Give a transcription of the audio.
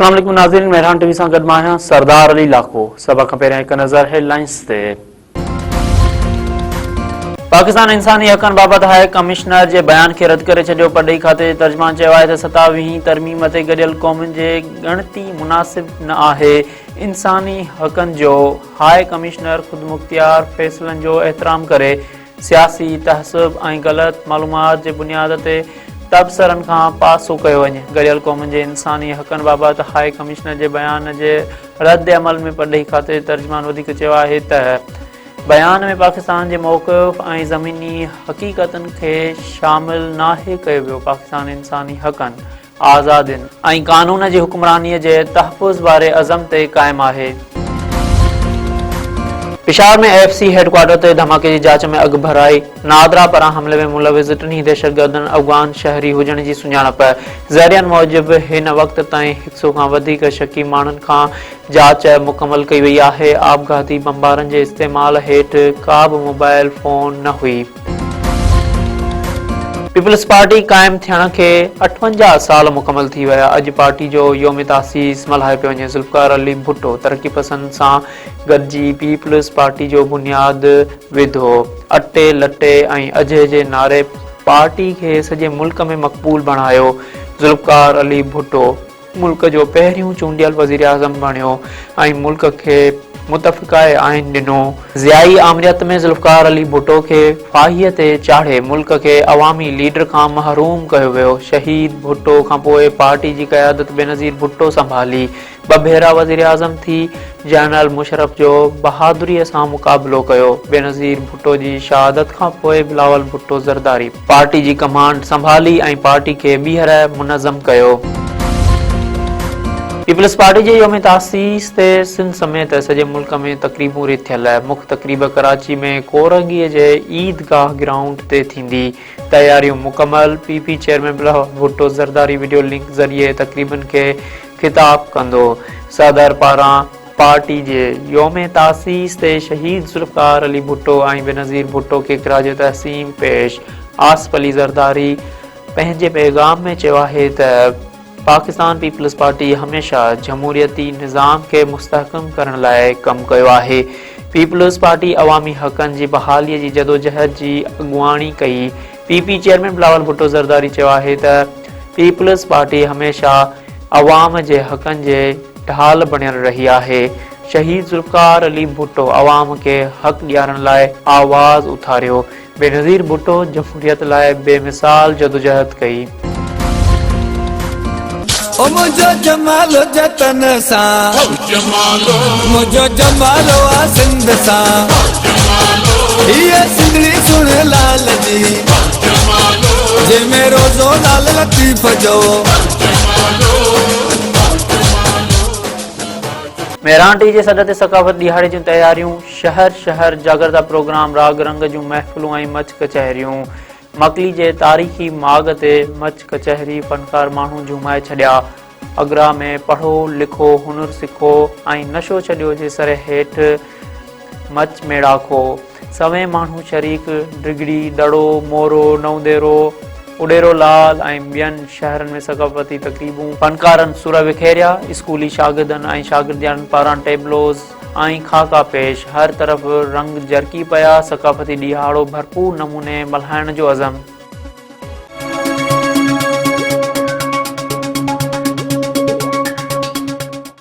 अस्सलाम वालेकुम नाज़रीन, मेहरान टीवी सां गॾु मां आहियां सरदार अली लाखो। सभ खां पहिरियां हिकु नज़र हेडलाइंस ते। पाकिस्तान इंसानी हक़नि बाबति हाई कमिश्नर जे बयान खे रद्द करे छॾियो। परॾेही खाते जे तर्जुमान चयो आहे त 27वीं तरमीम ते गॾियल क़ौमुनि जे ॻणती मुनासिब न आहे। इंसानी हक़नि जो हाई कमिश्नर ख़ुदमुख्तियार फ़ैसिलनि जो एहतराम करे सियासी तहसुब ऐं ग़लत मालूमात जे बुनियाद ते तबसरनि खां पासो कयो वञे। गॾियल क़ौमुनि जे इंसानी हक़नि बाबति हाई कमिश्नर जे बयान जे रद्द अमल में परॾेही खाते जे तर्जुमान वधीक चयो आहे त बयान में पाकिस्तान जे मौक़िफ़ ऐं ज़मीनी हक़ीक़तनि खे शामिल नाहे कयो वियो। पाकिस्तान इंसानी हक़नि, आज़ादियुनि ऐं क़ानून जी हुक्मरानीअ जे तहफ़ुज़ वारे अज़म ते क़ाइमु आहे। पेशावर में AFC हेडक्वार्टर ते धमाके जी जांच में अॻु भराई। नादरा पारां हमले में मुलविज़ 3 दहशतगर्दनि अफ़गान शहरी हुजण जी सुञाणप। ज़रियनि मूजिबि हिन वक़्त ताईं 100 खां वधीक शकी माण्हुनि खां जांच मुकमल कई वई आहे। आपघाती बमबारनि जे इस्तेमाल हेठि का बि मोबाइल फ़ोन न हुई। पीपल्स पार्टी क़ाइमु थियण खे 58 साल मुकमल थी विया। अॼु पार्टी जो योम तासीस मल्हायो पियो वञे। ज़ुल्फ़िकार अली भुट्टो तरक़ी पसंद सां गॾिजी पीपल्स पार्टी जो बुनियाद विधो। अटे लटे ऐं अजय जे नारे पार्टी खे सॼे मुल्क में मक़बूल बणायो। ज़ुल्फ़िकार अली भुट्टो मुल्क जो पहिरियों चूंडियल वज़ीर आज़म बणियो ऐं मुल्क खे मुतफ़िक़ाए आइन ॾिनो। ज़ियाई आमरियत में ज़ुल्फ़िकार अली भुट्टो खे फाहीअ ते चाढ़े मुल्क खे अवामी लीडर खां महरूम कयो वियो। शहीद भुट्टो खां पोइ पार्टी जी क़यादत बेनज़ीर भुट्टो संभाली। 2 भेरा वज़ीर आज़म थी जनरल मुशर्रफ जो बहादुरीअ सां मुक़ाबिलो कयो। बेनज़ीर भुट्टो जी शहादत खां पोइ बिलावल भुट्टो ज़रदारी पार्टी जी कमांड संभाली ऐं पार्टी खे ॿीहर मुनज़्ज़म कयो। पीपल्स पार्टी जे योम तासीस ते सिंध समेत सॼे मुल्क में तक़रीबूं रिथियल। मुख्य तक़रीब कराची में कोरंगीअ जे ईदगाह ग्राउंड ते थींदी। तयारियूं मुकमल। PP chairman Bilawal Bhutto Zardari video link ज़रिए तक़रीबनि खे ख़िताब कंदो। सदर पारां पार्टी जे योम तासीस ते शहीद ज़ुल्फ़िकार अली भुट्टो ऐं बेनज़ीर भुट्टो खे ख़िराज तहसीन पेश। आसिफ अली ज़रदारी पंहिंजे पैगाम में चयो आहे त पाकिस्तान पीपल्स पार्टी हमेशा जमहूरियती निज़ाम खे मुस्तहकम करण लाइ कमु कयो आहे। पीपल्स पार्टी अवामी हक़नि जी बहालीअ जी जदोजहद जी अॻुवाणी कई। PP चेयरमैन बिलावल भुट्टो ज़रदारी चयो आहे त पीपल्स पार्टी हमेशा अवाम जे हक़नि जे ढाल बणियल रही आहे। शहीद ज़ुल्फ़िकार अली भुट्टो अवाम खे हक़ ॾियारण लाइ आवाज़ उथारियो। बेनज़ीर भुट्टो जमहूरियत लाइ बेमिसाल जदोजहद कई। ओ मुझो जमालो जतन सा मुझो जमालो आ सिंध सा ये सिंधड़ी सुन लाल जी जे मेरो जो लाल लतीफ जो। मेहरान टीवी जे सॾ ते सकाफ़त ॾिहाड़े जूं तयारियूं। शहर शहर जागरता प्रोग्राम, राग रंग जूं महफ़िलूं ऐं मच कचहरियूं। मकली जे तारीख़ी माग ते मच कचहरी फनकार माण्हू झुमाए छॾिया। अगरा में पढ़ो लिखो हुनुर सिखो ऐं नशो छॾियो जे सर हेठि मच में ॾाखो। सवें माण्हू शरीक डिगड़ी, दड़ो, मोरो, नवदेरो, उडेरो लाल ऐं ॿियनि शहरनि में सकाफ़ती तक़रीबूं फनकारनि सुर विखेरिया। स्कूली शागिर्दनि ऐं शागिर्दियाणनि पारां टेबलोज़ ऐं खाका पेश। हर तरफ़ रंग जरकी पिया। सकाफ़ती ॾिहाड़ो भरपूर नमूने मल्हाइण जो अज़म।